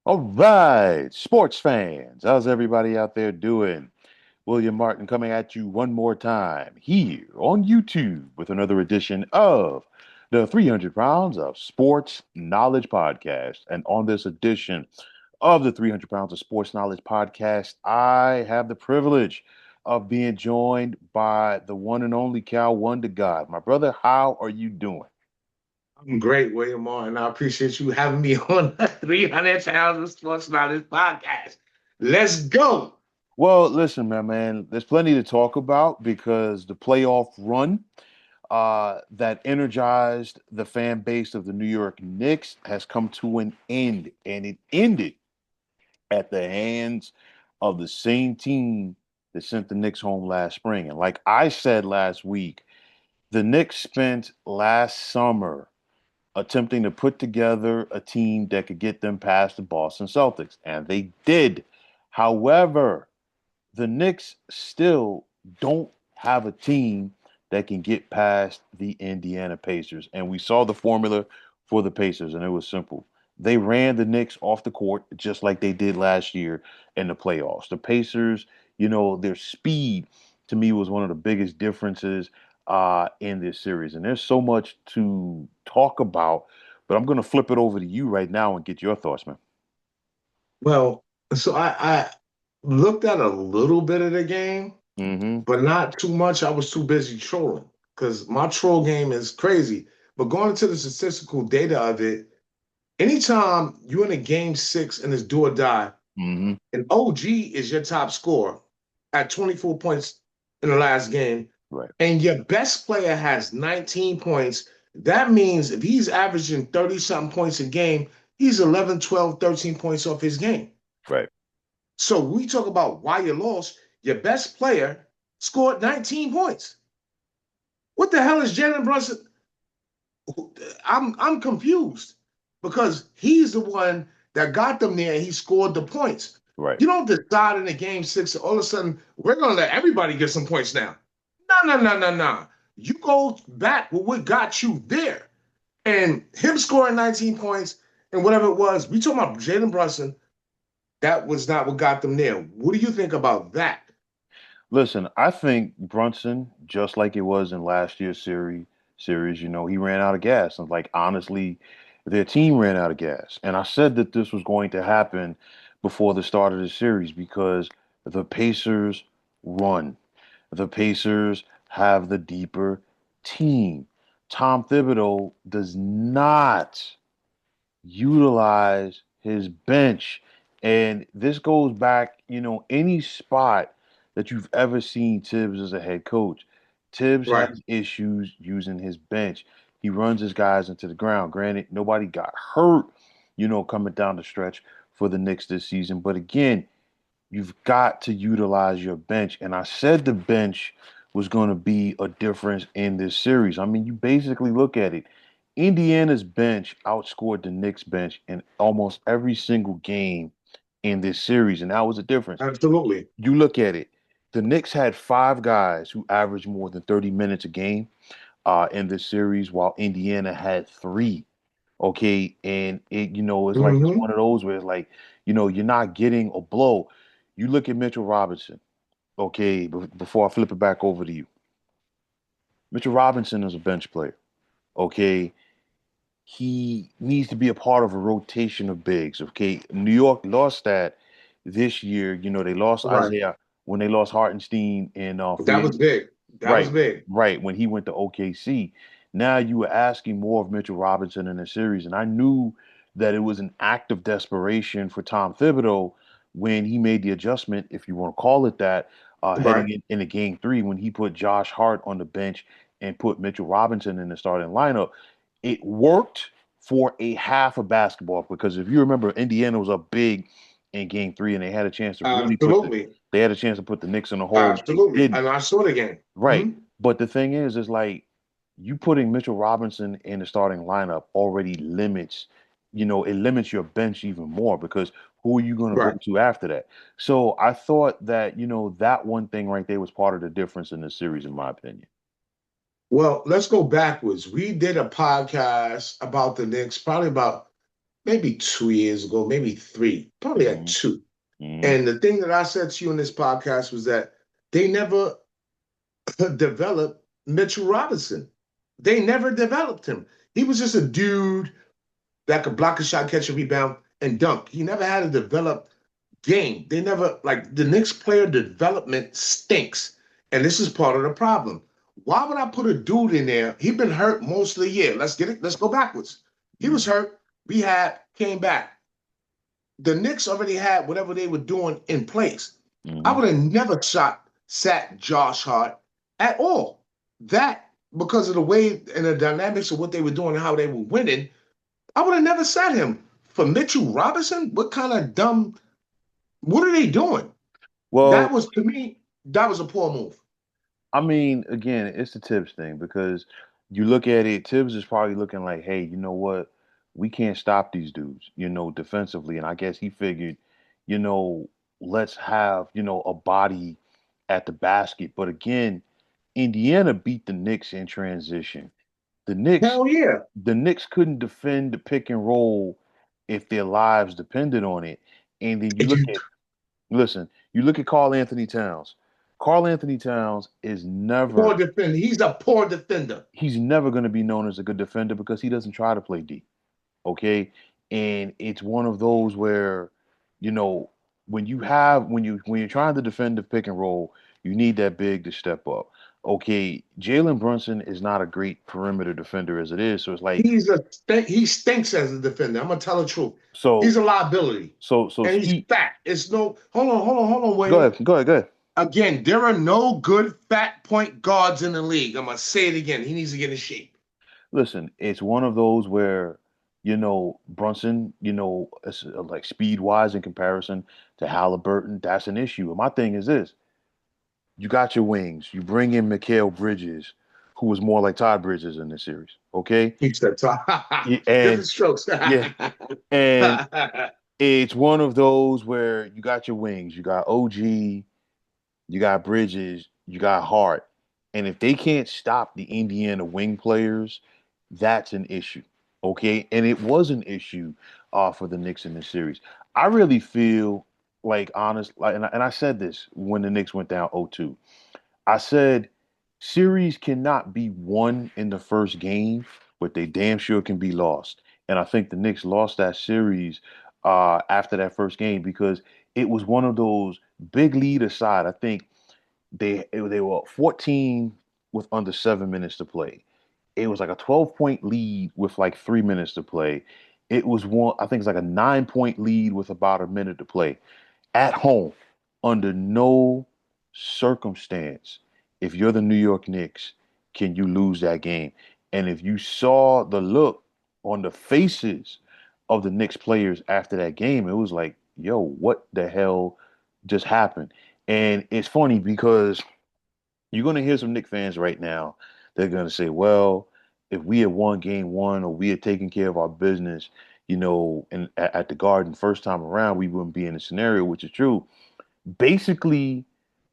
All right, sports fans, how's everybody out there doing? William Martin coming at you one more time here on YouTube with another edition of the 300 Pounds of Sports Knowledge Podcast. And on this edition of the 300 Pounds of Sports Knowledge Podcast, I have the privilege of being joined by the one and only Cal Wonder God. My brother, how are you doing? I'm great, William Martin. I appreciate you having me on the 300 Pounds of Sports Knowledge podcast. Let's go. Well, listen, man, there's plenty to talk about because the playoff run that energized the fan base of the New York Knicks has come to an end, and it ended at the hands of the same team that sent the Knicks home last spring. And like I said last week, the Knicks spent last summer attempting to put together a team that could get them past the Boston Celtics, and they did. However, the Knicks still don't have a team that can get past the Indiana Pacers. And we saw the formula for the Pacers, and it was simple. They ran the Knicks off the court just like they did last year in the playoffs. The Pacers, their speed to me was one of the biggest differences in this series. And there's so much to talk about, but I'm going to flip it over to you right now and get your thoughts, man. Well, so I looked at a little bit of the game, Mm-hmm. but not too much. I was too busy trolling because my troll game is crazy. But going into the statistical data of it, anytime you're in a game six and it's do or die, Mm-hmm. and OG is your top scorer at 24 points in the last game, Right. and your best player has 19 points, that means if he's averaging 30 something points a game, he's 11, 12, 13 points off his game. Right. So we talk about why you lost. Your best player scored 19 points. What the hell is Jalen Brunson? I'm confused because he's the one that got them there and he scored the points. Right. You don't decide in the game six, all of a sudden, we're going to let everybody get some points now. No, no, no, no, no. You go back with what got you there. And him scoring 19 points and whatever it was, we talking about Jalen Brunson, that was not what got them there. What do you think about that? Listen, I think Brunson, just like it was in last year's series, he ran out of gas. And like honestly, their team ran out of gas. And I said that this was going to happen before the start of the series because the Pacers run. The Pacers have the deeper team. Tom Thibodeau does not utilize his bench. And this goes back, any spot that you've ever seen Tibbs as a head coach. Tibbs Right. has issues using his bench. He runs his guys into the ground. Granted, nobody got hurt, coming down the stretch for the Knicks this season. But again, you've got to utilize your bench. And I said the bench was going to be a difference in this series. I mean, you basically look at it. Indiana's bench outscored the Knicks bench in almost every single game in this series, and that was a difference. Absolutely. You look at it, the Knicks had five guys who averaged more than 30 minutes a game in this series, while Indiana had three. Okay, and it's Mm-hmm. one of those where it's like, you're not getting a blow. You look at Mitchell Robinson. Okay, before I flip it back over to you, Mitchell Robinson is a bench player. Okay, he needs to be a part of a rotation of bigs. Okay, New York lost that this year. They lost Right. Isaiah when they lost Hartenstein in That free. was big. That was Right, big. right. When he went to OKC, now you were asking more of Mitchell Robinson in the series, and I knew that it was an act of desperation for Tom Thibodeau when he made the adjustment, if you want to call it that, Right. heading into Game Three when he put Josh Hart on the bench and put Mitchell Robinson in the starting lineup. It worked for a half of basketball because if you remember, Indiana was up big in Game Three, and Absolutely. they had a chance to put the Knicks in a hole. They Absolutely. didn't. And I saw the game. Right. Mhm. But the thing is like you putting Mitchell Robinson in the starting lineup already it limits your bench even more because who are you going to go Right. to after that? So I thought that, that one thing right there was part of the difference in the series, in my opinion. Well, let's go backwards. We did a podcast about the Knicks probably about maybe 2 years ago, maybe three, probably at Hmm. two. Hmm. And the thing that I said to you in this podcast was that they never developed Mitchell Robinson. They never developed him. He was just a dude that could block a shot, catch a rebound, and dunk. He never had a developed game. They never, like, the Knicks player development stinks. And this is part of the problem. Why would I put a dude in there? He'd been hurt most of the year. Let's get it. Let's go backwards. He was hurt, rehab, came back. The Knicks already had whatever they were doing in place. I Hmm. would have never sat Josh Hart at all. That, because of the way and the dynamics of what they were doing and how they were winning, I would have never sat him. For Mitchell Robinson, what kind of dumb, what are they doing? That Well, was, to me, that was a poor move. I mean, again, it's the Tibbs thing because you look at it, Tibbs is probably looking like, hey, you know what? We can't stop these dudes, defensively. And I guess he figured, you know, let's have, a body at the basket. But again, Indiana beat the Knicks in transition. The Knicks, Hell yeah. the Knicks couldn't defend the pick and roll if their lives depended on it. And then listen, you look at Carl Anthony Towns. Carl Anthony Towns is Poor never defender. He's a poor defender. he's never going to be known as a good defender because he doesn't try to play deep. Okay, and it's one of those where, you know, when you're trying to defend the pick and roll, you need that big to step up. Okay, Jalen Brunson is not a great perimeter defender as it is, so it's like He stinks as a defender. I'm gonna tell the truth. He's so a liability. so And he's speak. fat. It's no hold on, Go Wayne. ahead, go ahead, go ahead. Again, there are no good fat point guards in the league. I'm gonna say it again. He needs to get in shape. Listen, it's one of those where, Brunson, it's, like speed wise in comparison to Halliburton, that's an issue. And my thing is this: you got your wings, you bring in Mikal Bridges, who was more like Todd Bridges in this series, okay? He said, And different strokes. yeah, and it's one of those where you got your wings, you got OG, you got Bridges, you got Hart. And if they can't stop the Indiana wing players, that's an issue. Okay. And it was an issue for the Knicks in this series. I really feel like honest, like, and I said this when the Knicks went down 0-2. I said series cannot be won in the first game, but they damn sure can be lost. And I think the Knicks lost that series after that first game because it was one of those big lead aside. I think they were 14 with under 7 minutes to play. It was like a 12-point lead with like 3 minutes to play. It was one, I think it's like a 9-point lead with about a minute to play at home. Under no circumstance, if you're the New York Knicks, can you lose that game. And if you saw the look on the faces of the Knicks players after that game, it was like, yo, what the hell just happened? And it's funny because you're going to hear some Knicks fans right now. They're going to say, well, if we had won game one or we had taken care of our business, and at the Garden first time around, we wouldn't be in the scenario, which is true. Basically,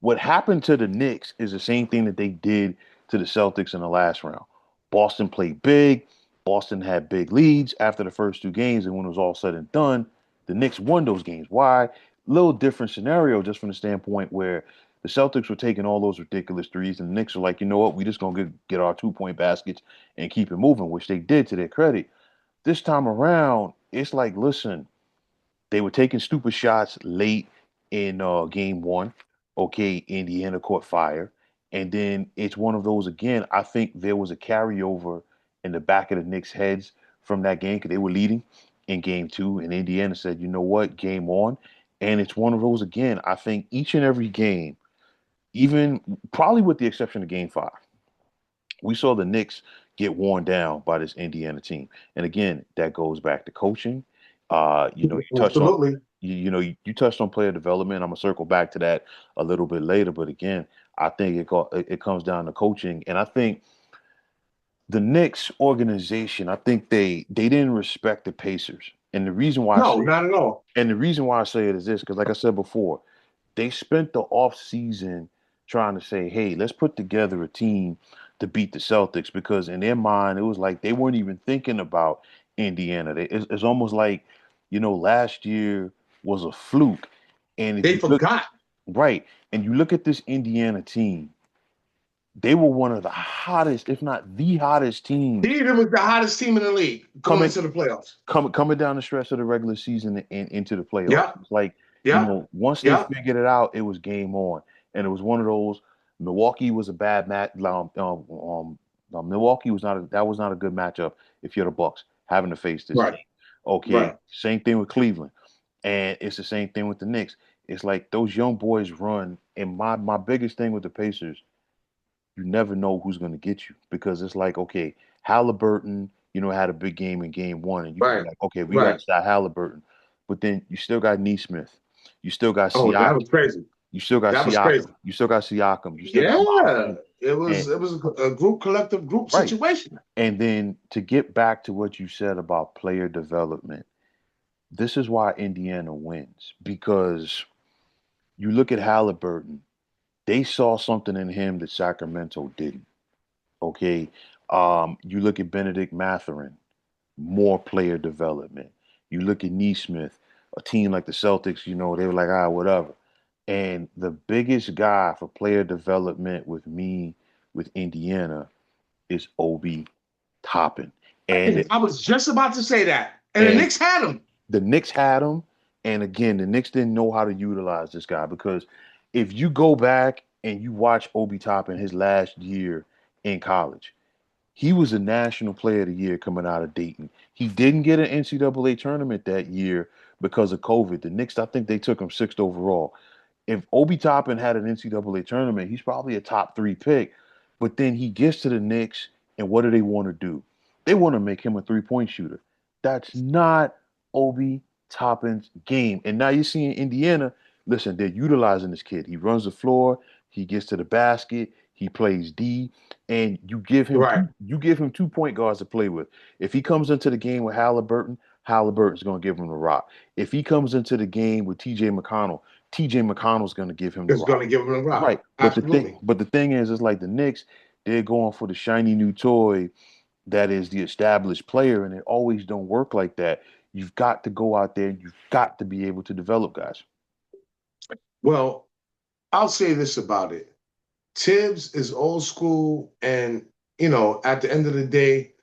what happened to the Knicks is the same thing that they did to the Celtics in the last round. Boston played big. Boston had big leads after the first two games, and when it was all said and done, the Knicks won those games. Why? Little different scenario, just from the standpoint where the Celtics were taking all those ridiculous threes, and the Knicks are like, you know what, we just gonna get our 2 point baskets and keep it moving, which they did to their credit. This time around, it's like, listen, they were taking stupid shots late in game one. Okay, Indiana caught fire. And then it's one of those again. I think there was a carryover in the back of the Knicks' heads from that game because they were leading in game two. And Indiana said, you know what, game on. And it's one of those again. I think each and every game, even probably with the exception of game five, we saw the Knicks get worn down by this Indiana team. And again, that goes back to coaching. You touched on Absolutely. you touched on player development. I'm gonna circle back to that a little bit later, but again, I think it comes down to coaching, and I think the Knicks organization, I think they didn't respect the Pacers, and the reason why I No, say not at all. and the reason why I say it is this, because like I said before, they spent the off season trying to say, hey, let's put together a team to beat the Celtics because in their mind it was like they weren't even thinking about Indiana. It's almost like, last year was a fluke. And if They you look forgot. right, and you look at this Indiana team, they were one of the hottest, if not the hottest teams He was the hottest team in the league going coming into the playoffs. coming down the stretch of the regular season and into the playoffs. Yeah, It's like, yeah, once they yeah. figured it out, it was game on. And it was one of those. Milwaukee was a bad match. Milwaukee was not that was not a good matchup if you're the Bucks having to face this Right, team. Okay, right. same thing with Cleveland, and it's the same thing with the Knicks. It's like those young boys run, and my biggest thing with the Pacers, you never know who's going to get you because it's like, okay, Halliburton, had a big game in game one, and you can be Right, like, okay, we got to right. stop Halliburton, but then you still got Neesmith, you still got Oh, that Siak, was crazy. you still got That was crazy. Siakam, you still got Siakam, you still got Yeah, Mobley, it and was it was a group, collective group right, situation. and then to get back to what you said about player development, this is why Indiana wins because you look at Halliburton, they saw something in him that Sacramento didn't. Okay, you look at Benedict Mathurin, more player development. You look at Neesmith, a team like the Celtics, they were like, whatever. And the biggest guy for player development with me, with Indiana, is Obi Toppin. And I was just about to say that, and the and Knicks had him. the Knicks had him, and again, the Knicks didn't know how to utilize this guy because if you go back and you watch Obi Toppin his last year in college, he was a national player of the year coming out of Dayton. He didn't get an NCAA tournament that year because of COVID. The Knicks, I think they took him sixth overall. If Obi Toppin had an NCAA tournament, he's probably a top three pick. But then he gets to the Knicks, and what do they want to do? They want to make him a three-point shooter. That's not Obi Toppin's game. And now you're seeing Indiana. Listen, they're utilizing this kid. He runs the floor. He gets to the basket. He plays D, and Right. you give him 2 point guards to play with. If he comes into the game with Halliburton, Halliburton's going to give him the rock. If he comes into the game with TJ McConnell's going to give him the It's going rock. to give him a rock. Right. Absolutely. But the thing is, it's like the Knicks, they're going for the shiny new toy that is the established player, and it always don't work like that. You've got to go out there. You've got to be able to develop guys. Well, I'll say this about it. Tibbs is old school, and at the end of the day,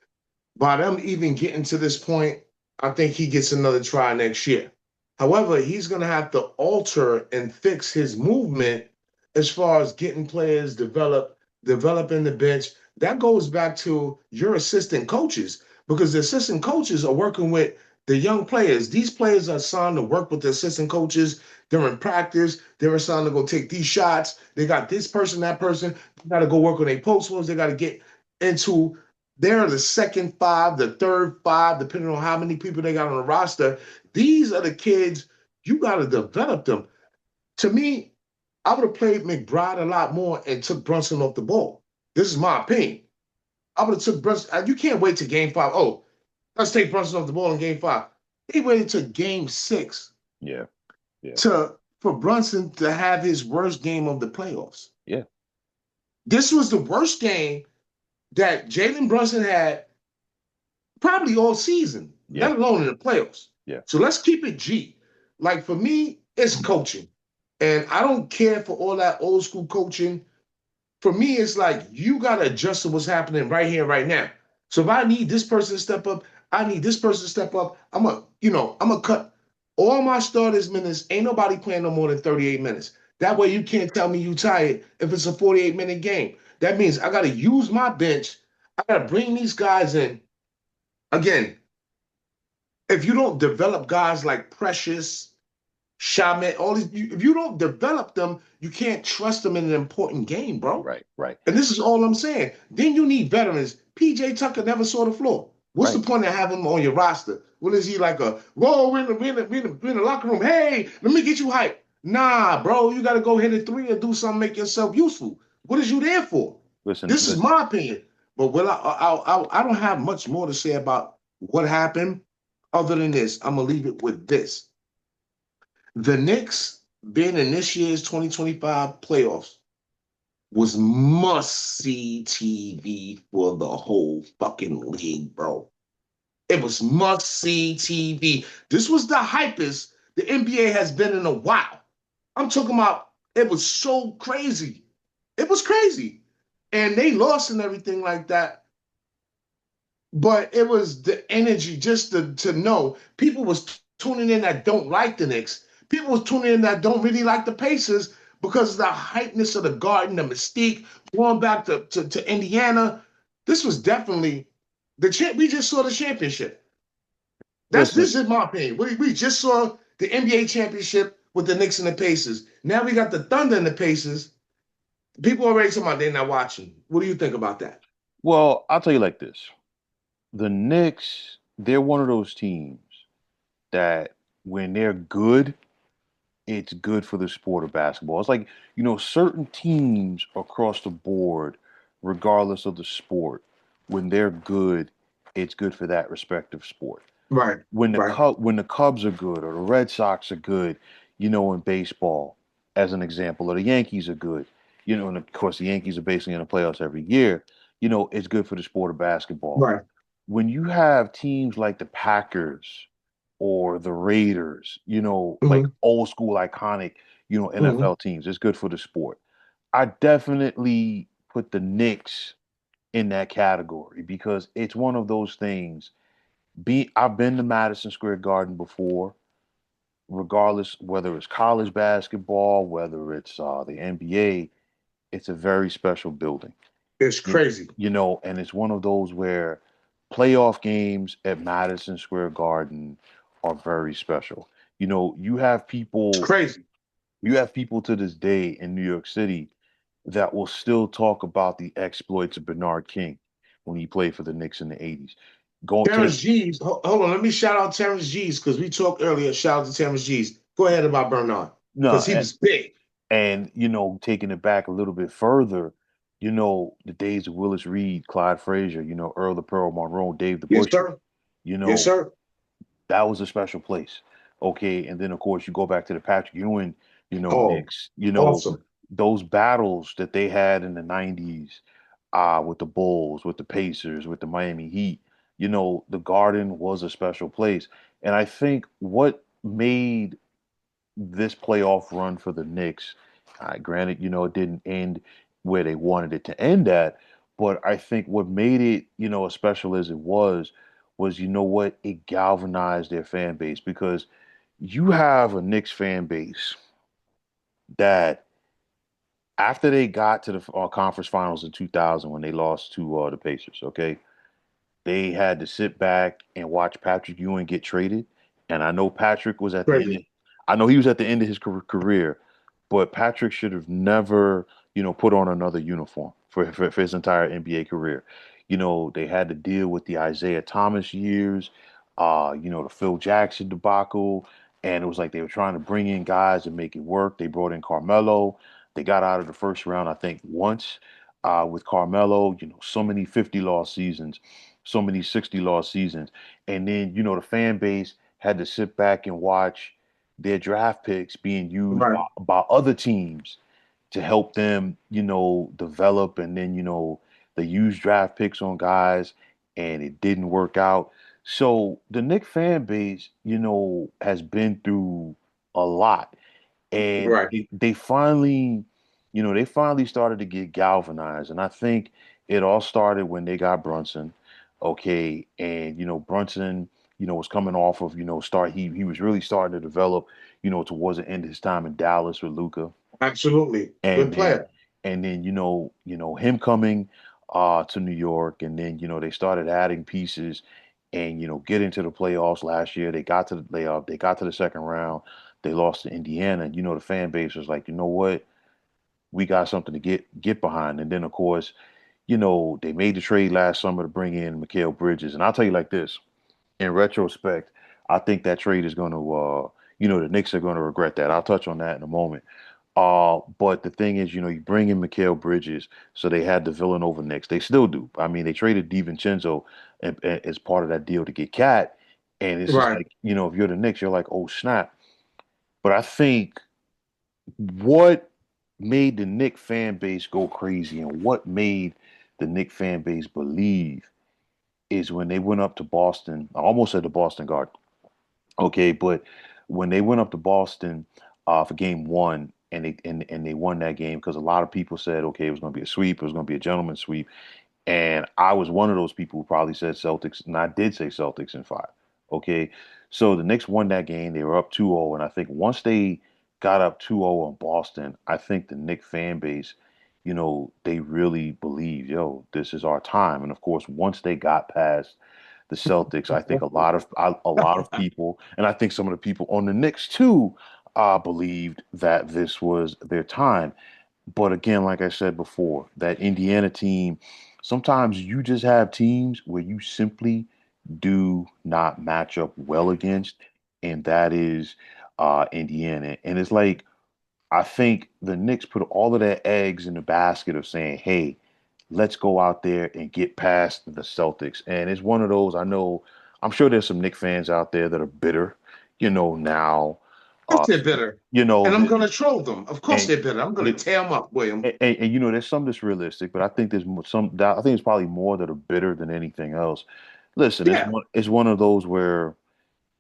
by them even getting to this point, I think he gets another try next year. However, he's going to have to alter and fix his movement as far as getting players developing the bench. That goes back to your assistant coaches because the assistant coaches are working with the young players. These players are assigned to work with the assistant coaches during practice. They're assigned to go take these shots. They got this person, that person. They got to go work on their post moves. They got to get into they're the second five, the third five, depending on how many people they got on the roster. These are the kids you got to develop them. To me, I would have played McBride a lot more and took Brunson off the ball. This is my opinion. I would have took Brunson. You can't wait to game five. Oh, let's take Brunson off the ball in game five. He waited to game six Yeah. Yeah. for Brunson to have his worst game of the playoffs. Yeah. This was the worst game that Jalen Brunson had probably all season, Yeah. let alone in the playoffs. Yeah. So let's keep it G. Like for me, it's coaching. And I don't care for all that old school coaching. For me, it's like you gotta adjust to what's happening right here, right now. So if I need this person to step up, I need this person to step up. I'm gonna cut all my starters minutes. Ain't nobody playing no more than 38 minutes. That way you can't tell me you tired if it's a 48-minute game. That means I gotta use my bench. I gotta bring these guys in. Again, if you don't develop guys like Precious, Shamet, all these, if you don't develop them, you can't trust them in an important game, bro. Right. Right. And this is all I'm saying. Then you need veterans. PJ Tucker never saw the floor. What's the Right. point of having him on your roster? What is he like whoa, we're in the locker room. Hey, let me get you hyped. Nah, bro, you got to go hit a three or do something, make yourself useful. What is you there for? Listen. This is my opinion. But I don't have much more to say about what happened other than this. I'm going to leave it with this. The Knicks being in this year's 2025 playoffs was must see TV for the whole fucking league, bro. It was must see TV. This was the hypest the NBA has been in a while. I'm talking about it was so crazy. It was crazy. And they lost and everything like that. But it was the energy just to know people was tuning in that don't like the Knicks. People was tuning in that don't really like the Pacers because of the hypeness of the Garden, the mystique, going back to Indiana. This was definitely we just saw the championship. Listen, This is my opinion. We just saw the NBA championship with the Knicks and the Pacers. Now we got the Thunder and the Pacers. People already talking about they're not watching. What do you think about that? well, I'll tell you like this. The Knicks, they're one of those teams that when they're good, it's good for the sport of basketball. It's like, certain teams across the board, regardless of the sport, when they're good, it's good for that respective sport. Right, right, When the Cubs are good or the Red Sox are good, in baseball, as an example, or the Yankees are good, and of course the Yankees are basically in the playoffs every year, it's good for the sport of basketball. right. When you have teams like the Packers or the Raiders, like Hmm. old school iconic, Hmm. NFL teams, it's good for the sport. I definitely put the Knicks in that category because it's one of those things. I've been to Madison Square Garden before, regardless whether it's college basketball, whether it's the NBA, it's a very special building. It's You, crazy. and it's one of those where playoff games at Madison Square Garden are very special. You know, you have It's people crazy. you have people to this day in New York City that will still talk about the exploits of Bernard King when he played for the Knicks in the 80s. Go take Terrence G's. Hold on. Let me shout out Terrence G's because we talked earlier. Shout out to Terrence G's. Go ahead about Bernard because no, he was big. and taking it back a little bit further, the days of Willis Reed, Clyde Frazier, Earl the Pearl Monroe, Dave the Yes, Butcher, sir. you Yes, know, sir. that was a special place. Okay, and then of course you go back to the Patrick Ewing, Oh, Knicks, awesome. those battles that they had in the 90s, with the Bulls, with the Pacers, with the Miami Heat, the Garden was a special place. And I think what made this playoff run for the Knicks, granted, it didn't end where they wanted it to end at, but I think what made it, as special as it was, what, it galvanized their fan base because you have a Knicks fan base that after they got to the conference finals in 2000 when they lost to the Pacers, okay, they had to sit back and watch Patrick Ewing get traded. And I know Patrick was at the end. Crazy. I know he was at the end of his career, but Patrick should have never, put on another uniform for his entire NBA career. They had to deal with the Isaiah Thomas years, the Phil Jackson debacle, and it was like they were trying to bring in guys and make it work. They brought in Carmelo. They got out of the first round, I think, once with Carmelo. So many 50-loss seasons, so many 60-loss seasons, and then the fan base had to sit back and watch their draft picks being used Right. by other teams to help them, develop. And then, they use draft picks on guys and it didn't work out. So the Knicks fan base, has been through a lot. And Right. they finally started to get galvanized. And I think it all started when they got Brunson. Okay. And, Brunson, was coming off of, he was really starting to develop, towards the end of his time in Dallas with Luca. Absolutely. Good And then player. him coming to New York, and then they started adding pieces and get into the playoffs last year. They got to the playoff, they got to the second round, they lost to Indiana. And the fan base was like, you know what? We got something to get behind. And then of course, they made the trade last summer to bring in Mikal Bridges. And I'll tell you like this, in retrospect, I think that trade is going to, the Knicks are going to regret that. I'll touch on that in a moment. But the thing is, you bring in Mikal Bridges, so they had the Villanova Knicks. They still do. I mean, they traded DiVincenzo as part of that deal to get Cat, and it's just Right. like, if you're the Knicks, you're like, oh snap. But I think what made the Knick fan base go crazy and what made the Knick fan base believe is when they went up to Boston. I almost said the Boston Garden. Okay, but when they went up to Boston for game one and they won that game because a lot of people said, okay, it was going to be a sweep, it was going to be a gentleman's sweep, and I was one of those people who probably said Celtics, and I did say Celtics in five. Okay, so the Knicks won that game. They were up 2-0, and I think once they got up 2-0 on Boston, I think the Knicks fan base, they really believe, yo, this is our time. And of course, once they got past the Celtics, I think a lot of people, and I think some of the people on the Knicks too, believed that this was their time. But again, like I said before, that Indiana team, sometimes you just have teams where you simply do not match up well against, and that is Indiana. And it's like I think the Knicks put all of their eggs in the basket of saying, "Hey, let's go out there and get past the Celtics." And it's one of those. I know, I'm sure there's some Knicks fans out there that are bitter, now, Of course uh, they're bitter. you know, And I'm the, going to troll them. Of course and they're bitter. I'm going to tear them up, William. there's some that's realistic, but I think there's I think it's probably more that are bitter than anything else. Listen, it's Yeah. one of those where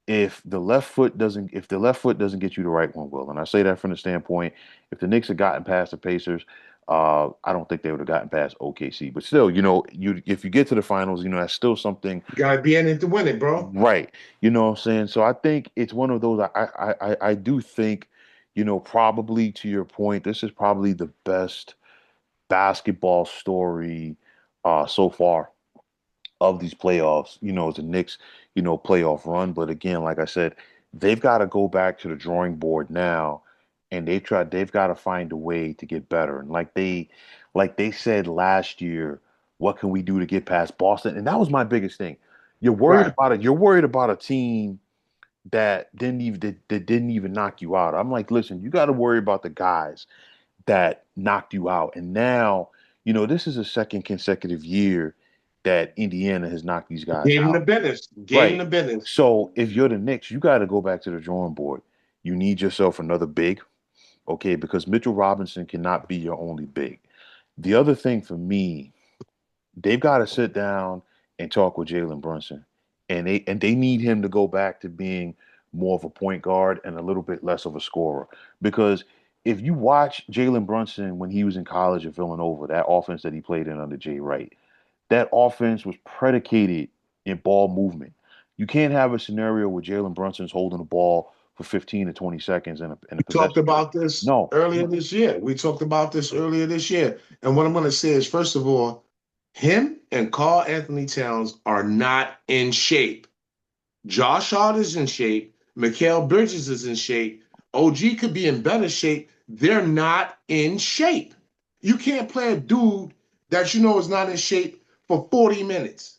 if the left foot doesn't get you the right one will, and I say that from the standpoint, if the Knicks had gotten past the Pacers, I don't think they would have gotten past OKC. But still, if you get to the finals, that's still something. You got to be in it to win it, bro. Right. You know what I'm saying? So I think it's one of those. I do think, probably to your point, this is probably the best basketball story so far of these playoffs, as the Knicks, playoff run. But again, like I said, they've got to go back to the drawing board now, and they've got to find a way to get better. And like they said last year, what can we do to get past Boston? And that was my biggest thing. You're worried Right. about it. You're worried about a team that didn't even knock you out. I'm like, listen, you got to worry about the guys that knocked you out. And now, this is a second consecutive year that Indiana has knocked these guys Gave him the out. business. Gave him Right. the business. So if you're the Knicks, you got to go back to the drawing board. You need yourself another big, okay? Because Mitchell Robinson cannot be your only big. The other thing for me, they've got to sit down and talk with Jalen Brunson, and they need him to go back to being more of a point guard and a little bit less of a scorer. Because if you watch Jalen Brunson when he was in college at Villanova, that offense that he played in under Jay Wright, that offense was predicated in ball movement. You can't have a scenario where Jalen Brunson's holding the ball for 15 to 20 seconds in a Talked possession game. about this No, earlier this year. We talked about this earlier this year. And what I'm going to say is, first of all, him and Carl Anthony Towns are not in shape. Josh Hart is in shape. Mikal Bridges is in shape. OG could be in better shape. They're not in shape. You can't play a dude that you know is not in shape for 40 minutes.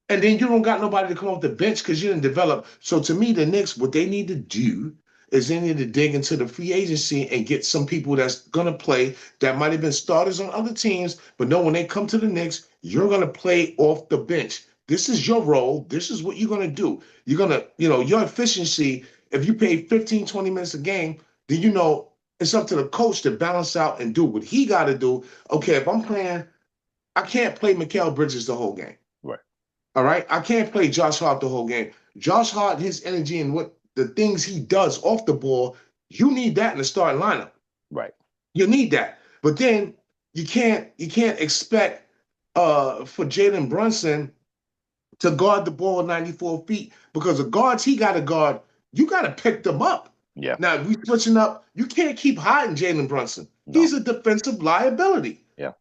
And then you don't got nobody to come off the bench because you didn't develop. So to me, the Knicks, what they need to do is they need to dig into the free agency and get some people that's gonna play that might have been starters on other teams, but no, when they come to the Knicks, you're gonna play off the bench. This is your role. This is what you're gonna do. You're gonna, your efficiency, if you pay 15, 20 minutes a game, then it's up to the coach to balance out and do what he gotta do. Okay, if I'm playing, I can't play Mikal Bridges the whole game. right, All right. I can't play Josh Hart the whole game. Josh Hart, his energy and what the things he does off the ball, you need that in the starting lineup. right, You need that. But then you can't expect for Jalen Brunson to guard the ball 94 feet because the guards he got to guard, you got to pick them up. yeah, Now, if we switching up, you can't keep hiding Jalen Brunson. no, He's a defensive liability. yeah,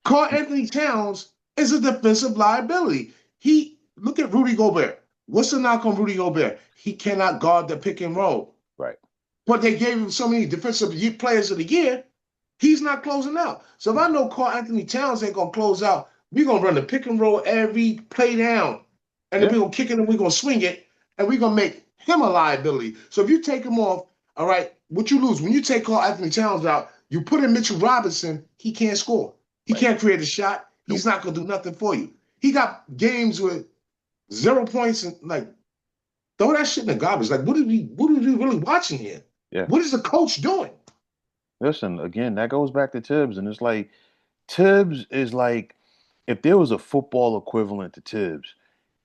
Carl Anthony Towns is a defensive liability. He look at Rudy Gobert. What's the knock on Rudy Gobert? He cannot guard the pick and roll. right, But they gave him so many defensive players of the year, he's not closing out. So if I know Carl Anthony Towns ain't gonna close out, we're gonna run the pick and roll every play down. And then yeah, we're gonna kick it and we're gonna swing it, and we're gonna make him a liability. So if you take him off, all right, what you lose when you take Carl Anthony Towns out, you put in Mitchell Robinson, he can't score. He right, can't create a shot. He's nope, not gonna do nothing for you. He got games with 0 points and like throw that shit in the garbage. Like what are we really watching here? yeah. What is the coach doing? Listen, again, that goes back to Tibbs, and it's like Tibbs is like if there was a football equivalent to Tibbs,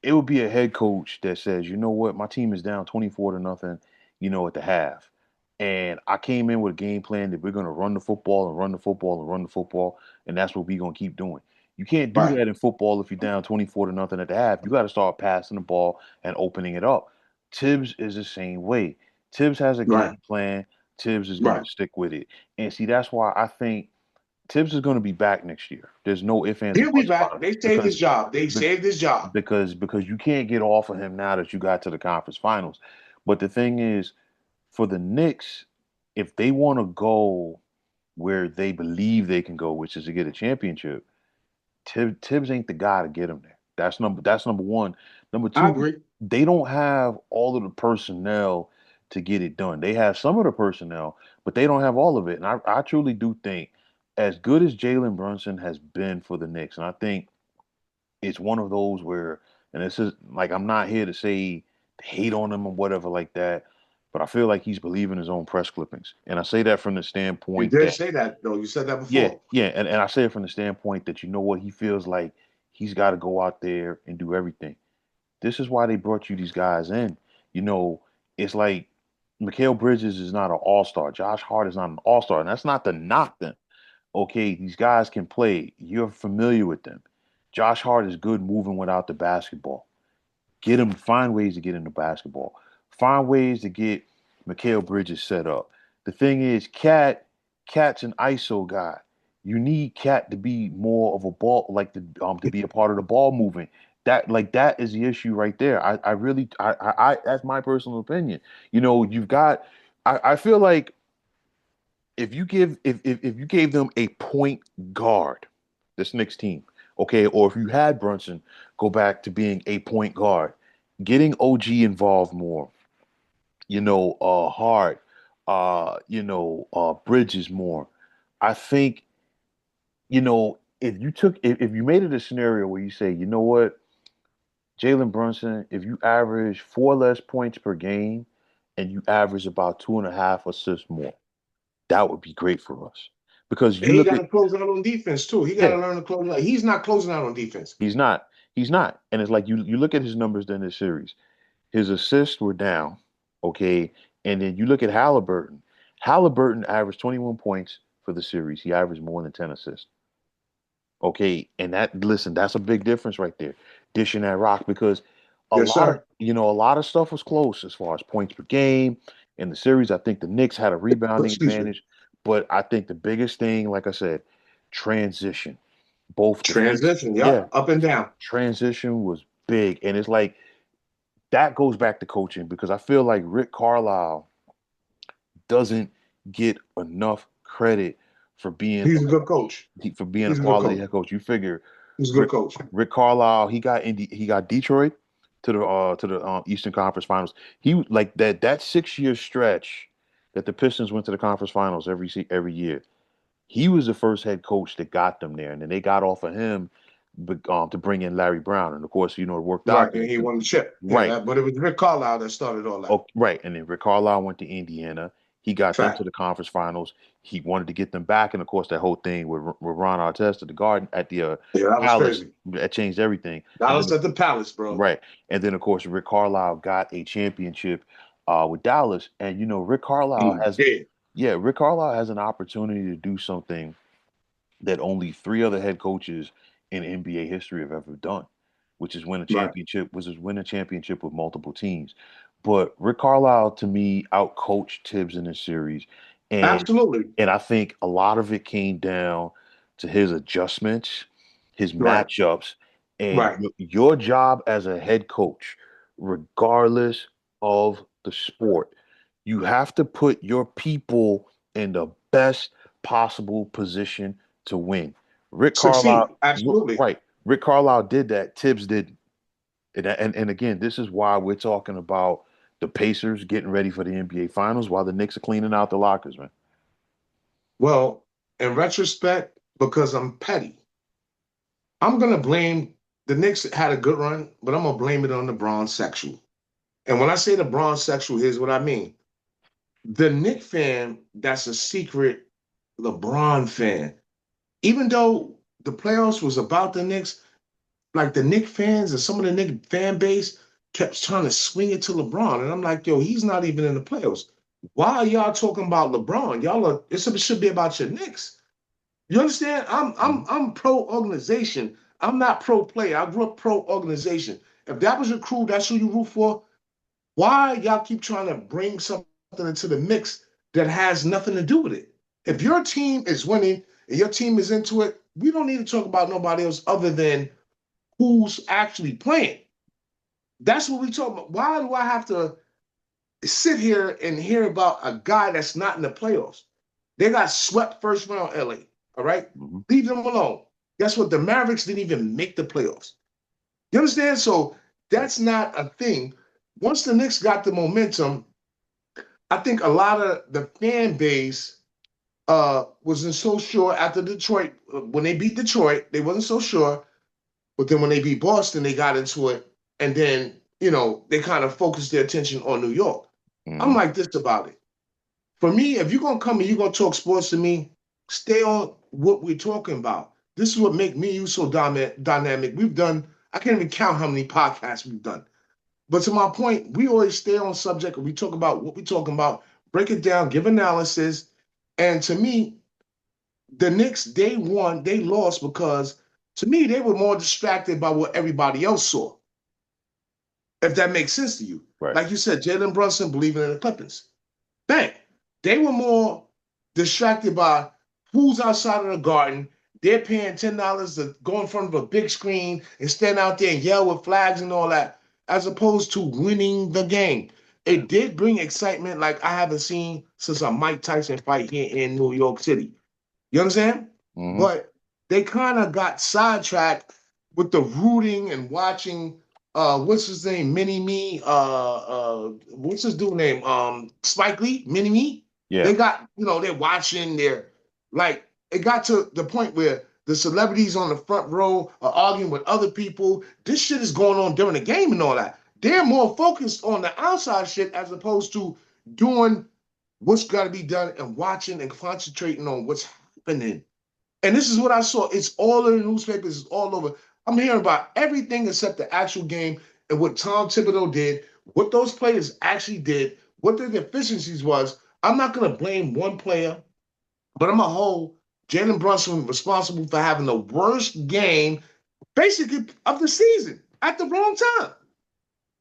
it would be a head coach that says, you know what, my team is down 24 to nothing, at the half. And I came in with a game plan that we're going to run the football and run the football and run the football, and that's what we're going to keep doing. You can't do Right, that in football if you're down 24 to nothing at the half. You got to start passing the ball and opening it up. Tibbs is the same way. Tibbs has a right, game plan. Tibbs is going right. to stick with it. And see, that's why I think Tibbs is going to be back next year. There's no ifs, ands, or He'll be buts back. about it They saved his because job. They be- saved his job. because you can't get off of him now that you got to the conference finals. But the thing is, for the Knicks, if they want to go where they believe they can go, which is to get a championship, Tibbs ain't the guy to get them there. That's number one. Number I two, agree. they don't have all of the personnel to get it done. They have some of the personnel, but they don't have all of it. And I truly do think, as good as Jalen Brunson has been for the Knicks, and I think it's one of those where, and this is like, I'm not here to say hate on him or whatever like that, but I feel like he's believing his own press clippings. And I say that from the You standpoint did that, say that though. You said that yeah, before. yeah, and I say it from the standpoint that, you know what, he feels like he's got to go out there and do everything. This is why they brought you these guys in. You know, it's like Mikal Bridges is not an all-star. Josh Hart is not an all-star. And that's not to knock them. Okay, these guys can play. You're familiar with them. Josh Hart is good moving without the basketball. Get him, find ways to get into basketball. Find ways to get Mikal Bridges set up. The thing is, Cat's an ISO guy. You need Cat to be more of a ball, like to be a part of the ball movement. That is the issue right there. I really that's my personal opinion. You've got. I feel like if you gave them a point guard, this Knicks team, okay, or if you had Brunson go back to being a point guard, getting OG involved more, Hart, Bridges more. I think, if you made it a scenario where you say, you know what, Jalen Brunson, if you average four less points per game and you average about 2.5 assists more, that would be great for us. Because And you he look got at, to close out on defense too. He got yeah, to learn to close out. He's not closing out on defense. he's not. He's not. And it's like you look at his numbers in this series. His assists were down, okay? And then you look at Halliburton. Halliburton averaged 21 points for the series. He averaged more than 10 assists. Okay, and listen, that's a big difference right there. Dishing that rock because Yes, sir. a lot of stuff was close as far as points per game in the series. I think the Knicks had a rebounding Excuse me. advantage, but I think the biggest thing, like I said, transition, both defense, Transition. yeah, Yep. Up and down. transition was big, and it's like that goes back to coaching because I feel like Rick Carlisle doesn't get enough credit for being He's a good coach. a He's a good quality coach. head coach. You figure He's a good Rick coach. Rick Carlisle, he got Detroit to the Eastern Conference Finals. He like that 6 year stretch that the Pistons went to the conference finals every year. He was the first head coach that got them there, and then they got off of him to bring in Larry Brown, and of course, it worked out Right. there And he too. won the chip. Yeah, Right. that, but it was Rick Carlisle that started all that. Oh, right. And then Rick Carlisle went to Indiana. He got them to Fact. the conference finals. He wanted to get them back, and of course, that whole thing with Ron Artest at the Garden at the Yeah, that was Palace crazy. that changed everything. And Dallas then at the Palace, bro. right, and then of course, Rick Carlisle got a championship with Dallas, and Yeah. Rick Carlisle has an opportunity to do something that only three other head coaches in NBA history have ever done, Right. which is win a championship with multiple teams. But Rick Carlisle, to me, outcoached Tibbs in this series, and Absolutely. I think a lot of it came down to his adjustments, his Right. matchups, and Right. your job as a head coach, regardless of the sport, you have to put your people in the best possible position to win. Rick Carlisle, Succeed. Absolutely. right? Rick Carlisle did that. Tibbs didn't. And again, this is why we're talking about the Pacers getting ready for the NBA Finals while the Knicks are cleaning out the lockers, man. Well, in retrospect, because I'm petty, I'm gonna blame the Knicks had a good run, but I'm gonna blame it on the bronze sexual. And when I say the bronze sexual, here's what I mean. The Knick fan that's a secret LeBron fan, even though the playoffs was about the Knicks, like the Knicks fans and some of the Knicks fan base kept trying to swing it to LeBron. And I'm like, yo, he's not even in the playoffs. Why are y'all talking about LeBron? Y'all are it should be about your Knicks. You understand? I'm I'm Mhm. I'm pro organization. I'm not pro player. I grew up pro organization. If that was your crew, that's who you root for. Why y'all keep trying to bring something into the mix that has nothing to do with it? If your team is winning and your team is into it, we don't need to talk about nobody else other than who's actually playing. That's what we talk about. Why do I have to sit here and hear about a guy that's not in the playoffs? They got swept first round, LA. All right, Mhm. leave them alone. Guess what? The Mavericks didn't even make the playoffs. You understand? So Right. that's not a thing. Once the Knicks got the momentum, I think a lot of the fan base wasn't so sure after Detroit. When they beat Detroit, they wasn't so sure. But then when they beat Boston, they got into it. And then, they kind of focused their attention on New York. I'm Mhm. like this about it. For me, if you're going to come and you're going to talk sports to me, stay on what we're talking about. This is what make me you so dynamic. I can't even count how many podcasts we've done. But to my point, we always stay on subject and we talk about what we're talking about, break it down, give analysis. And to me, the Knicks, they won, they lost because to me, they were more distracted by what everybody else saw, if that makes sense to you. Right. Like you said, Jalen Brunson believing in the Clippers. Bang. They were more distracted by who's outside of the garden. They're paying $10 to go in front of a big screen and stand out there and yell with flags and all that, as opposed to winning the game. Yeah. It did bring excitement like I haven't seen since a Mike Tyson fight here in New York City. You understand? Mhm. But they kind of got sidetracked with the rooting and watching what's his name? Mini Me. What's his dude name? Spike Lee, Mini Me. Yeah. They got, they're watching, they're like, it got to the point where the celebrities on the front row are arguing with other people. This shit is going on during the game and all that. They're more focused on the outside shit as opposed to doing what's got to be done and watching and concentrating on what's happening. And this is what I saw. It's all in the newspapers, it's all over. I'm hearing about everything except the actual game and what Tom Thibodeau did, what those players actually did, what their deficiencies was. I'm not going to blame one player, but I'm a whole Jalen Brunson responsible for having the worst game basically of the season at the wrong time.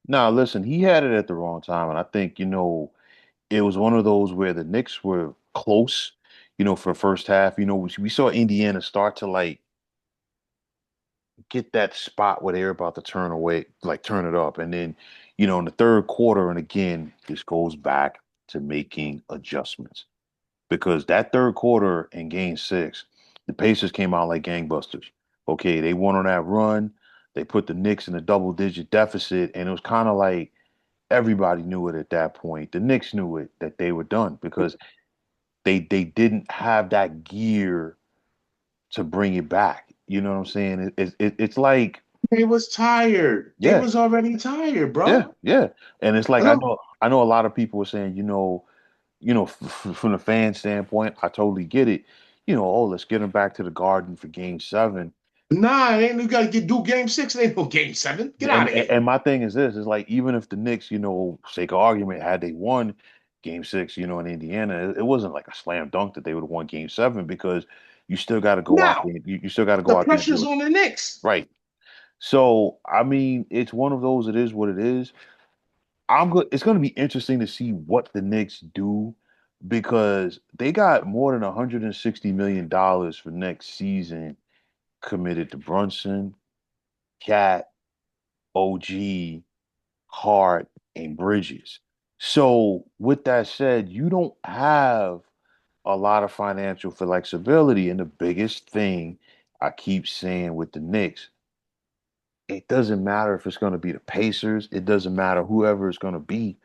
Now, listen, he had it at the wrong time, and I think it was one of those where the Knicks were close, for the first half. We saw Indiana start to like get that spot where they're about to turn away, like turn it up. And then, in the third quarter, and again, this goes back to making adjustments because that third quarter in game 6, the Pacers came out like gangbusters. Okay, they went on that run. They put the Knicks in a double-digit deficit, and it was kind of like everybody knew it at that point. The Knicks knew it that they were done because they didn't have that gear to bring it back. You know what I'm saying? It's like They was tired. They yeah, was already tired, yeah, bro. yeah. And it's like And I know a lot of people were saying, from the fan standpoint, I totally get it. Oh, let's get them back to the Garden for Game 7. nah, ain't you gotta do game six. It ain't no game seven. Get And, out of and here. and my thing is this: is like even if the Knicks, sake of argument, had they won Game 6, in Indiana, it wasn't like a slam dunk that they would have won Game 7 because you still got to go out Now, there. You still got to the go out there and pressure's do it on the Knicks. right. So I mean, it's one of those. It is what it is. I'm good. It's going to be interesting to see what the Knicks do because they got more than $160 million for next season committed to Brunson, Cat, OG, Hart, and Bridges. So with that said, you don't have a lot of financial flexibility. And the biggest thing I keep saying with the Knicks, it doesn't matter if it's going to be the Pacers. It doesn't matter whoever it's going to be.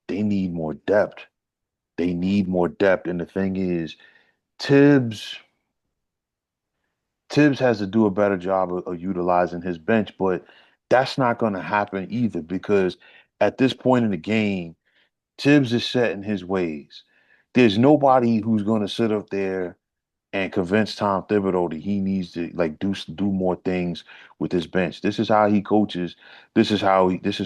They need more depth. They need more depth. And the thing is, Tibbs Tibbs has to do a better job of utilizing his bench, but that's not going to happen either because at this point in the game, Tibbs is set in his ways. There's nobody who's going to sit up there and convince Tom Thibodeau that he needs to like do more things with his bench. This is how he coaches. This is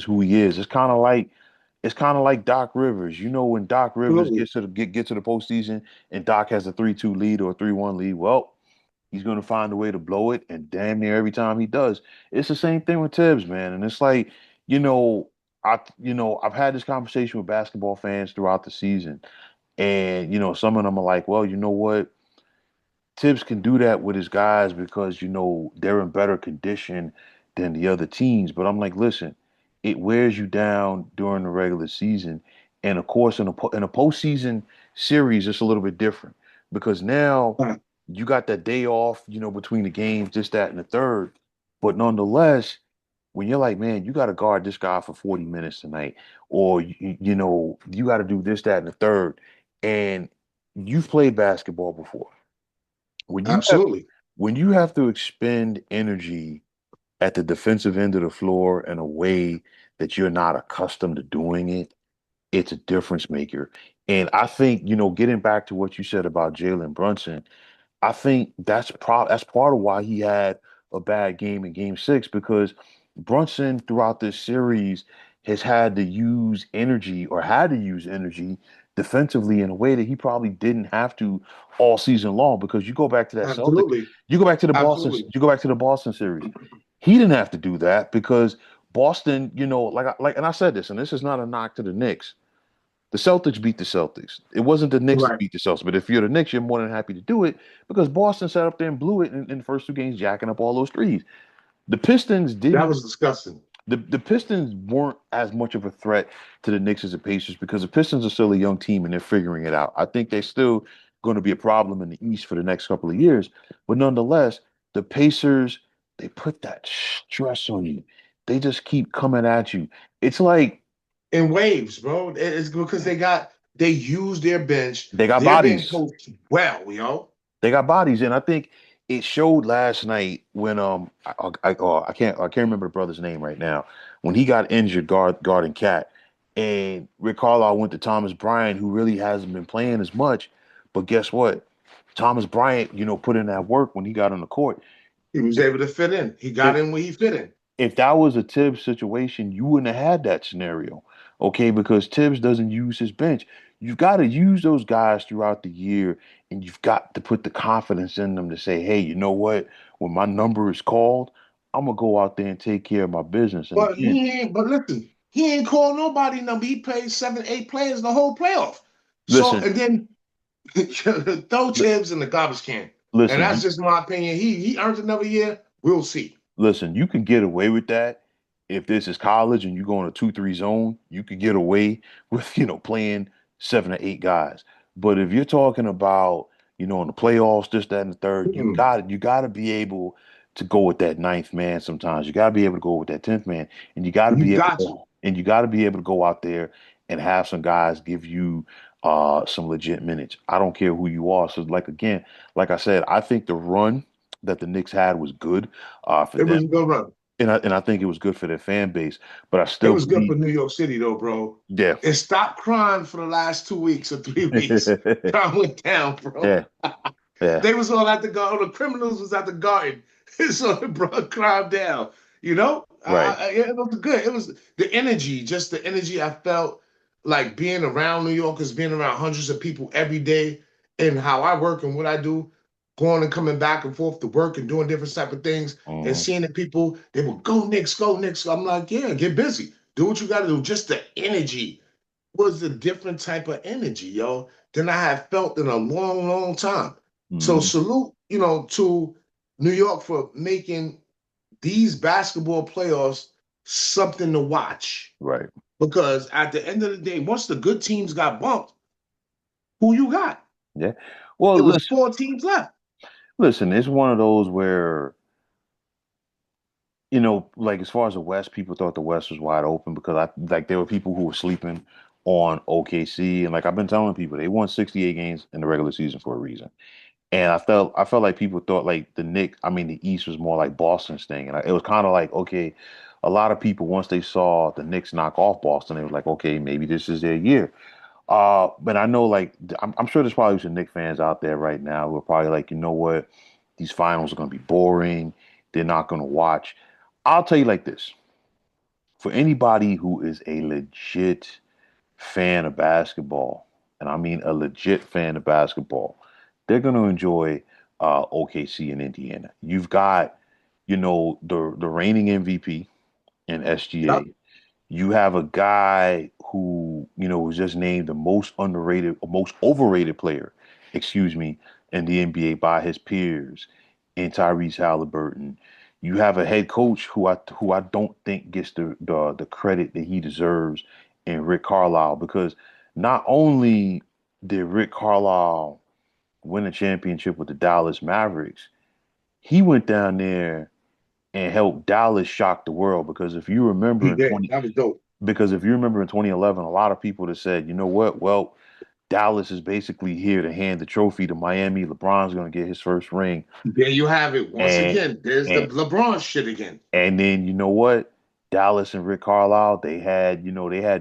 who he is. It's kind of like Doc Rivers. You know, when Doc Rivers Absolutely. get to the postseason and Doc has a 3-2 lead or a 3-1 lead, well, he's going to find a way to blow it, and damn near every time he does, it's the same thing with Tibbs, man. And it's like, you know, I've had this conversation with basketball fans throughout the season, and some of them are like, well, you know what? Tibbs can do that with his guys because they're in better condition than the other teams. But I'm like, listen, it wears you down during the regular season, and of course in a postseason series, it's a little bit different because now Uh, you got that day off, between the games, this, that, and the third. But nonetheless, when you're like, man, you got to guard this guy for 40 minutes tonight, or you got to do this, that, and the third, and you've played basketball before when you have Absolutely. when you have to expend energy at the defensive end of the floor in a way that you're not accustomed to doing it, it's a difference maker. And I think, getting back to what you said about Jalen Brunson, I think that's part of why he had a bad game in game six because Brunson throughout this series has had to use energy defensively in a way that he probably didn't have to all season long because Absolutely. Absolutely. You go back to the Boston series. He didn't have to do that because Boston, and I said this, and this is not a knock to the Knicks. The Celtics beat the Celtics. It wasn't the Knicks that Right. beat the Celtics, but if you're the Knicks, you're more than happy to do it because Boston sat up there and blew it in the first two games, jacking up all those threes. The Pistons That didn't. was disgusting. The Pistons weren't as much of a threat to the Knicks as the Pacers because the Pistons are still a young team and they're figuring it out. I think they're still going to be a problem in the East for the next couple of years, but nonetheless, the Pacers they put that stress on you. They just keep coming at you. It's like In waves, bro. It's because they use their bench. they got They're being bodies. coached well, yo. They got bodies, and I think it showed last night when I can't remember the brother's name right now when he got injured guarding Cat, and Rick Carlisle went to Thomas Bryant, who really hasn't been playing as much, but guess what? Thomas Bryant, put in that work when he got on the court. He was If able to fit in. He got if in where he fit in. if that was a Tibbs situation, you wouldn't have had that scenario, okay? Because Tibbs doesn't use his bench. You've got to use those guys throughout the year, and you've got to put the confidence in them to say, hey, you know what? When my number is called, I'm gonna go out there and take care of my business. And again, But listen, he ain't called nobody number. He played 7, 8 players the whole playoff. So listen, and then throw li- Tibbs in the garbage can. And listen, that's just my opinion. He earned another year. We'll see. listen, you can get away with that if this is college and you go in a 2-3 zone. You could get away with playing 7 or 8 guys. But if you're talking about in the playoffs, this, that, and the third, Mm-mm. you got to be able to go with that ninth man. Sometimes you got to be able to go with that 10th man, and You got to. you got to be able to go out there and have some guys give you some legit minutes. I don't care who you are. So like again, like I said, I think the run that the Knicks had was good for It them, was a good run. and I think it was good for their fan base. But I It still was good believe, for New York City, though, bro. yeah, And stop crying for the last 2 weeks or 3 weeks. I went down, bro. yeah, yeah, They was all at the garden. The criminals was at the garden. So it brought crime down. right. It was good. It was the energy, just the energy I felt like being around New Yorkers, being around hundreds of people every day, and how I work and what I do, going and coming back and forth to work and doing different type of things, and Mhm. seeing the people, they will go Knicks, go Knicks. I'm like, yeah, get busy, do what you got to do. Just the energy was a different type of energy, yo, than I have felt in a long, long time. So Mhm. salute, to New York for making these basketball playoffs something to watch. Right. Because at the end of the day, once the good teams got bumped, who you got? Yeah. Well, It was 4 teams left. listen, it's one of those where like as far as the West, people thought the West was wide open because there were people who were sleeping on OKC, and like I've been telling people, they won 68 games in the regular season for a reason. And I felt like people thought like the East was more like Boston's thing, and it was kind of like okay, a lot of people once they saw the Knicks knock off Boston, they was like okay, maybe this is their year. But I know, like, I'm sure there's probably some Knicks fans out there right now who are probably like, you know what, these finals are going to be boring. They're not going to watch. I'll tell you like this: for anybody who is a legit fan of basketball, and I mean a legit fan of basketball, they're going to enjoy OKC and Indiana. You've got, the reigning MVP in Yep. SGA. You have a guy who, was just named the most underrated, or most overrated player, excuse me, in the NBA by his peers, in Tyrese Halliburton. You have a head coach who I don't think gets the credit that he deserves in Rick Carlisle, because not only did Rick Carlisle win a championship with the Dallas Mavericks, he went down there and helped Dallas shock the world, because if you remember He in did. 20 That was dope. because if you remember in 2011, a lot of people have said, you know what? Well, Dallas is basically here to hand the trophy to Miami. LeBron's going to get his first ring. There you have it. Once And again, there's the and LeBron shit again. and then you know what? Dallas and Rick Carlisle, they had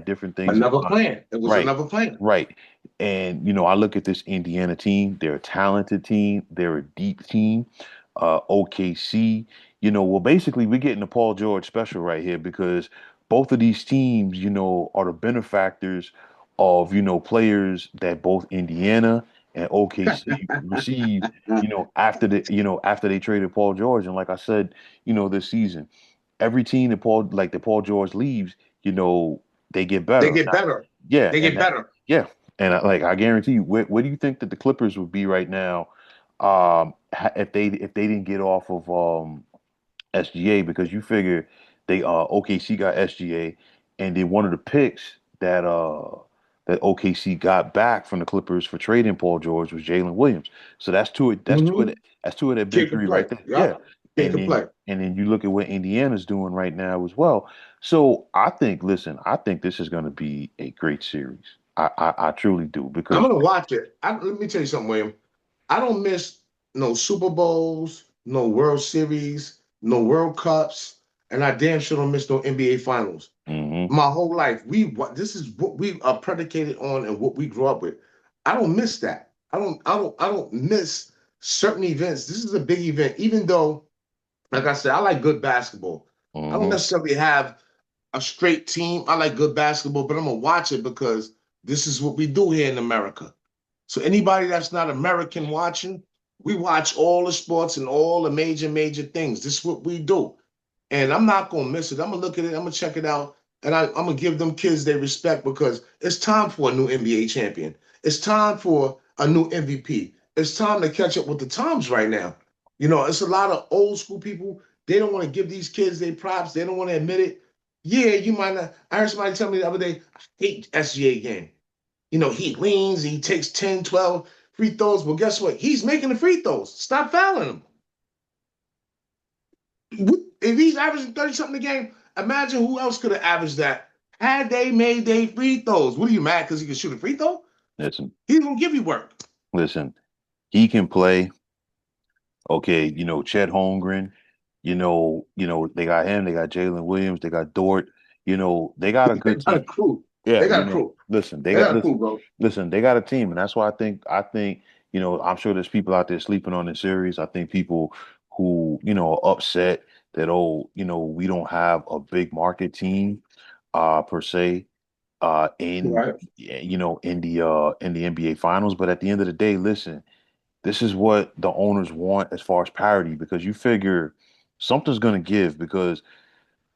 different things in Another mind. plan. It was Right. another plan. Right. And I look at this Indiana team. They're a talented team. They're a deep team. OKC, well, basically we're getting the Paul George special right here, because both of these teams, are the benefactors of, players that both Indiana and OKC received, after they traded Paul George. And like I said, this season, every team that Paul George leaves, they get They better. get better. Yeah, They and get that, better. yeah, and I guarantee you, where do you think that the Clippers would be right now, if they didn't get off of SGA? Because you figure OKC got SGA, and then one of the picks that OKC got back from the Clippers for trading Paul George was Jalen Williams. So that's two. That's two of Hmm. the, that's two of their Kid big can three play. right there. Yeah, Yep. Kid and can then play. and then you look at what Indiana's doing right now as well. So listen, I think this is going to be a great series. I truly do, I'm because gonna watch it. Let me tell you something, William. I don't miss no Super Bowls, no World Series, no World Cups, and I damn sure don't miss no NBA Finals. hmm My whole life, this is what we are predicated on and what we grew up with. I don't miss that. I don't miss certain events. This is a big event, even though, like I said, I like good basketball. I don't hmm necessarily have a straight team. I like good basketball, but I'm gonna watch it because this is what we do here in America. So anybody that's not American watching, we watch all the sports and all the major things. This is what we do. And I'm not gonna miss it. I'm gonna look at it, I'm gonna check it out, and I'm gonna give them kids their respect because it's time for a new NBA champion. It's time for a new MVP. It's time to catch up with the times right now. It's a lot of old school people. They don't want to give these kids their props. They don't want to admit it. Yeah, you might not. I heard somebody tell me the other day, I hate SGA game. He leans, he takes 10, 12 free throws. Well, guess what? He's making the free throws. Stop fouling him. If he's averaging 30 something a game, imagine who else could have averaged that had they made their free throws. What are you mad because he can shoot a free throw? listen, He's gonna give you work. listen. He can play. Okay, Chet Holmgren. They got him. They got Jalen Williams. They got Dort. They got a They good got a team. crew. Yeah, They got a crew. listen, they They got got a listen, crew, bro. listen, they got a team, and that's why I think, I'm sure there's people out there sleeping on this series. I think people who, are upset that, oh, we don't have a big market team, per se, in Right. in the NBA finals. But at the end of the day, listen, this is what the owners want as far as parity, because you figure something's gonna give, because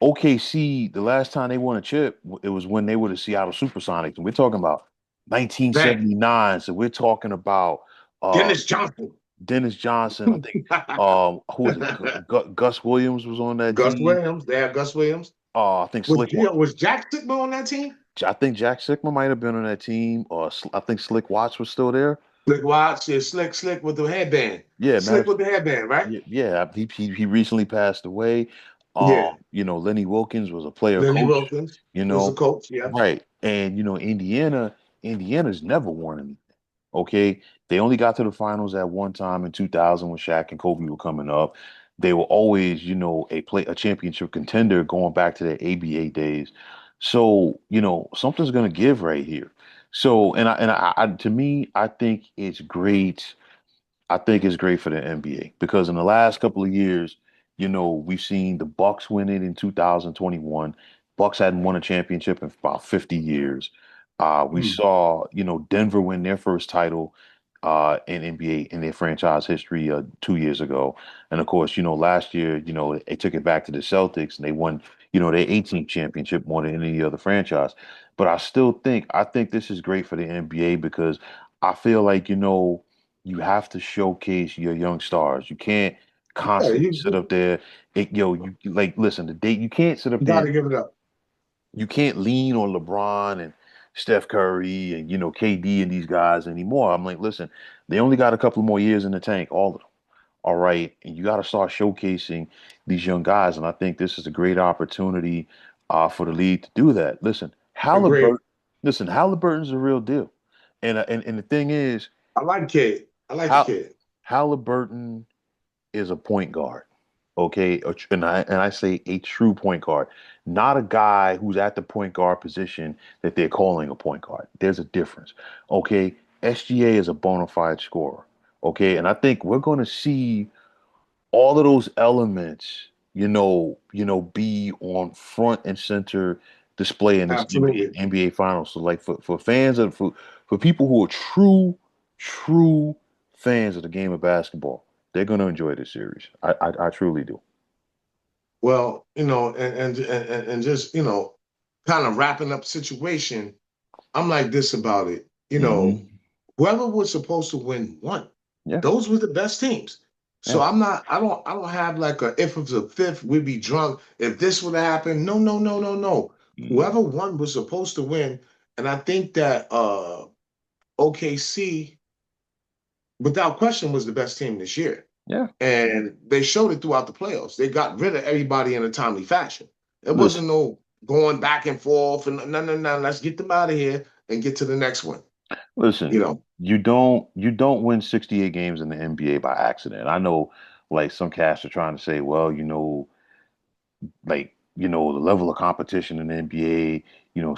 OKC, the last time they won a chip, it was when they were the Seattle Supersonics, and we're talking about Bang. 1979. So we're talking about uh, Dennis Johnson. Dennis Johnson. I think who was it? Gus Williams was on that Gus team. Williams. They have Gus Williams. I think Was was Jack Sigma on that team? I think Jack Sikma might have been on that team, or I think Slick Watts was still there. Slick Watch, yeah, slick with the headband. Yeah, matter Slick of with the headband, right? yeah, he recently passed away. Yeah. Lenny Wilkins was a player Lenny coach, Wilkins you was the know, coach. Yeah. right. And Indiana's never won anything. Okay. They only got to the finals at one time in 2000 when Shaq and Kobe were coming up. They were always, a championship contender going back to their ABA days. So, something's gonna give right here. So, to me, I think it's great. I think it's great for the NBA because in the last couple of years, we've seen the Bucks win it in 2021. Bucks hadn't won a championship in about 50 years. We Hmm. saw, Denver win their first title in NBA in their franchise history 2 years ago. And of course, last year, they took it back to the Celtics and they won, their 18th championship more than any other franchise. But I think this is great for the NBA because I feel like, you have to showcase your young stars. You can't Yeah, constantly sit up there. Listen, the date you can't sit up you there. got to give it up. You can't lean on LeBron and Steph Curry and KD and these guys anymore. I'm like, listen, they only got a couple more years in the tank, all of them. All right, and you got to start showcasing these young guys, and I think this is a great opportunity for the league to do that. Agreed. Listen, Halliburton's a real deal, and the thing is, I like kid. I like the Hal, kid. Halliburton is a point guard. Okay, and I say a true point guard, not a guy who's at the point guard position that they're calling a point guard. There's a difference. Okay, SGA is a bona fide scorer. Okay, and I think we're going to see all of those elements, be on front and center display in this NBA, Absolutely. NBA Finals. So, like for fans of for people who are true fans of the game of basketball, they're going to enjoy this series. I truly do. Well, and just kind of wrapping up situation. I'm like this about it. Hmm. Whoever was supposed to win won. Yeah, Those were the best teams. So yeah. I'm not. I don't have like a if it was a fifth, we'd be drunk. If this would have happened, no, no, no, no, no. Hmm. Whoever won was supposed to win, and I think that OKC, without question, was the best team this year. Yeah. And they showed it throughout the playoffs. They got rid of everybody in a timely fashion. It Listen, wasn't no going back and forth and no, no, no. Let's get them out of here and get to the next one. You listen. know, You don't win 68 games in the NBA by accident. I know, like some cats are trying to say, well, the level of competition in the NBA,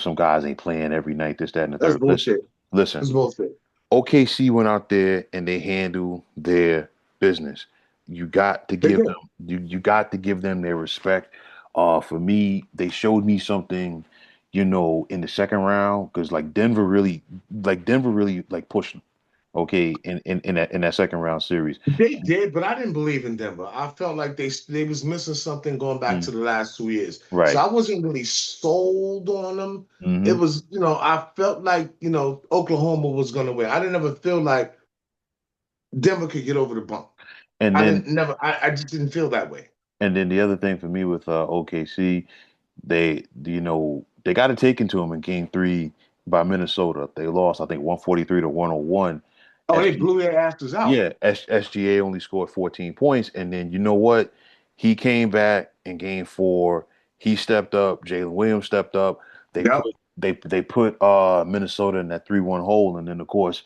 some guys ain't playing every night, this, that, and the that's third. Listen, bullshit. listen. That's bullshit. OKC went out there and they handle their business. You got to They give them did. you got to give them their respect. For me, they showed me something, in the second round because Denver really like pushed them. Okay, in that second round series. They did, but I didn't believe in Denver. I felt like they was missing something going back Mm, to the last 2 years. So right. I wasn't really sold on them. It Hmm. was, I felt like, Oklahoma was gonna win. I didn't ever feel like Denver could get over the bump. And I then didn't never I just didn't feel that way. and then the other thing for me with OKC, they got it taken to them in Game Three by Minnesota. They lost, I think, 143 to 101. Oh, they SG, blew their asses out. yeah, SGA only scored 14 points, and then you know what? He came back in Game Four. He stepped up. Jalen Williams stepped up. They Yep. put they put Minnesota in that 3-1 hole, and then of course,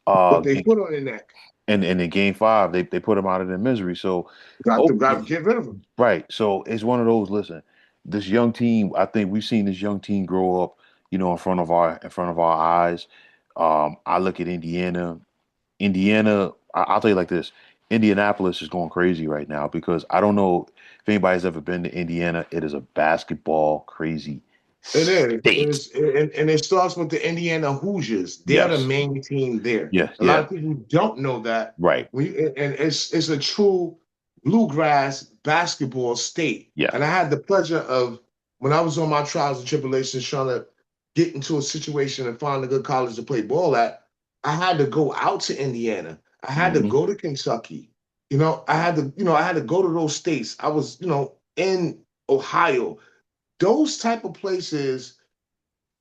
Put they in, foot on their neck. in Game Five, they put them out of their misery. So, oh, Got to get rid of them. right. So it's one of those. Listen, this young team. I think we've seen this young team grow up. In front of our eyes. I look at Indiana. I'll tell you like this. Indianapolis is going crazy right now because I don't know if anybody's ever been to Indiana. It is a basketball crazy It is. state. And it starts with the Indiana Hoosiers. They're the Yes. main team there. Yes. A lot Yeah. of people don't know that. Right. And it's a true bluegrass basketball state. Yeah. And I had the pleasure of when I was on my trials and tribulations trying to get into a situation and find a good college to play ball at, I had to go out to Indiana. I had to Hmm. go to Kentucky. I had to go to those states. I was, in Ohio. Those type of places,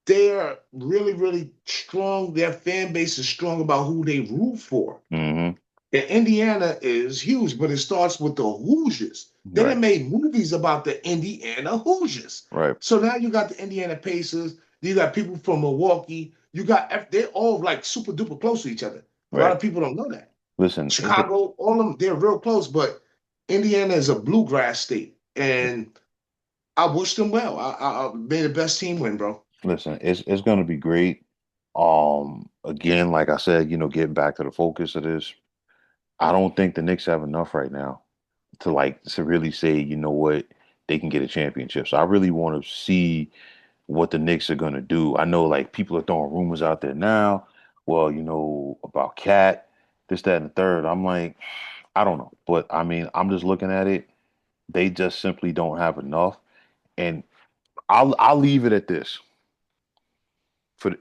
they're really, really strong. Their fan base is strong about who they root for. Hmm. And Indiana is huge, but it starts with the Hoosiers. They Right. done made movies about the Indiana Hoosiers. Right. So now you got the Indiana Pacers. You got people from Milwaukee. They're all like super duper close to each other. A lot Right. of people don't know that. Listen. Chicago, all of them, they're real close, but Indiana is a bluegrass state. And I wish them well. May the best team win, bro. Listen. It's going to be great. Again, like I said, getting back to the focus of this, I don't think the Knicks have enough right now to really say, you know what, they can get a championship. So I really want to see what the Knicks are gonna do. I know like people are throwing rumors out there now. Well, about Cat, this, that, and the third. I'm like, I don't know. But I mean, I'm just looking at it. They just simply don't have enough. And I'll leave it at this.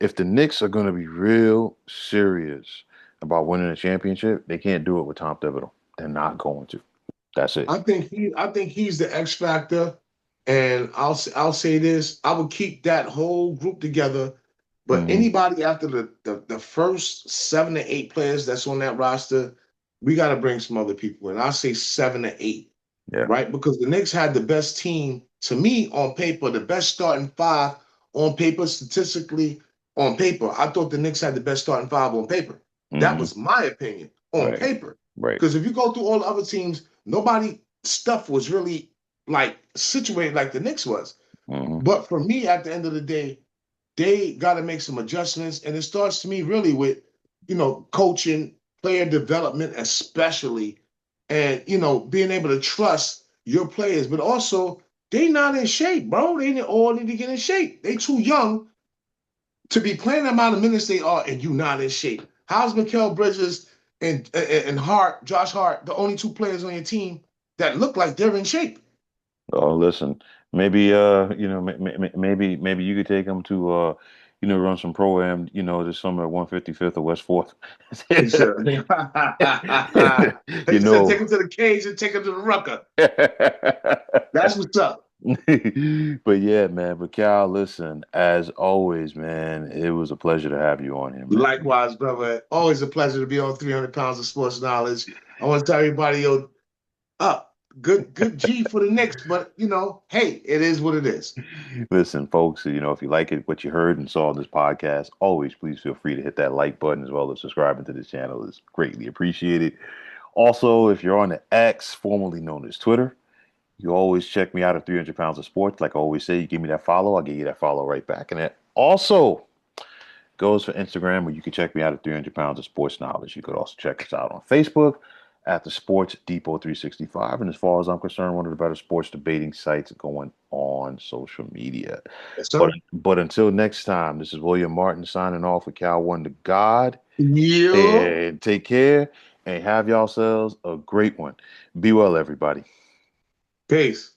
If the Knicks are gonna be real serious about winning a championship, they can't do it with Tom Thibodeau. They're not going to. That's it. I think he's the X factor, and I'll say this: I would keep that whole group together. But Hmm. anybody after the first 7 to 8 players that's on that roster, we got to bring some other people in. I'll say 7 to 8, Yeah. right? Because the Knicks had the best team to me on paper, the best starting five on paper, statistically on paper. I thought the Knicks had the best starting five on paper. That Hmm. was my opinion on Right. paper. Right. Because if you go through all the other teams, nobody stuff was really like situated like the Knicks was. Hmm. But for me, at the end of the day, they got to make some adjustments, and it starts to me really with coaching, player development, especially, and being able to trust your players. But also, they not in shape, bro. They all need to get in shape. They too young to be playing the amount of minutes they are, and you not in shape. How's Mikal Bridges and Hart, Josh Hart, the only two players on your team that look like they're in shape? Oh, listen, maybe maybe you could take them to run some pro-am, this summer at 155th or West Fourth. He said, You he said, take know. him to the cage and take him to the rucker. That's what's up. But yeah, man. But Cal, listen, as always, man, it was a pleasure to have you on here, man. Likewise, brother. Always a pleasure to be on 300 pounds of sports knowledge. I want to tell everybody, up. Good G for the Knicks, but hey, it is what it is. Listen, folks, if you like it, what you heard and saw in this podcast, always please feel free to hit that like button as well as subscribing to this channel. It's greatly appreciated. Also, if you're on the X, formerly known as Twitter, you always check me out at 300 pounds of sports. Like I always say, you give me that follow, I'll give you that follow right back. And that also goes for Instagram, where you can check me out at 300 pounds of sports knowledge. You could also check us out on Facebook at the Sports Depot 365. And as far as I'm concerned, one of the better sports debating sites going on social media. Yes, But sir. but until next time, this is William Martin signing off for Cal One to God. You. And take care and have yourselves a great one. Be well, everybody. Peace.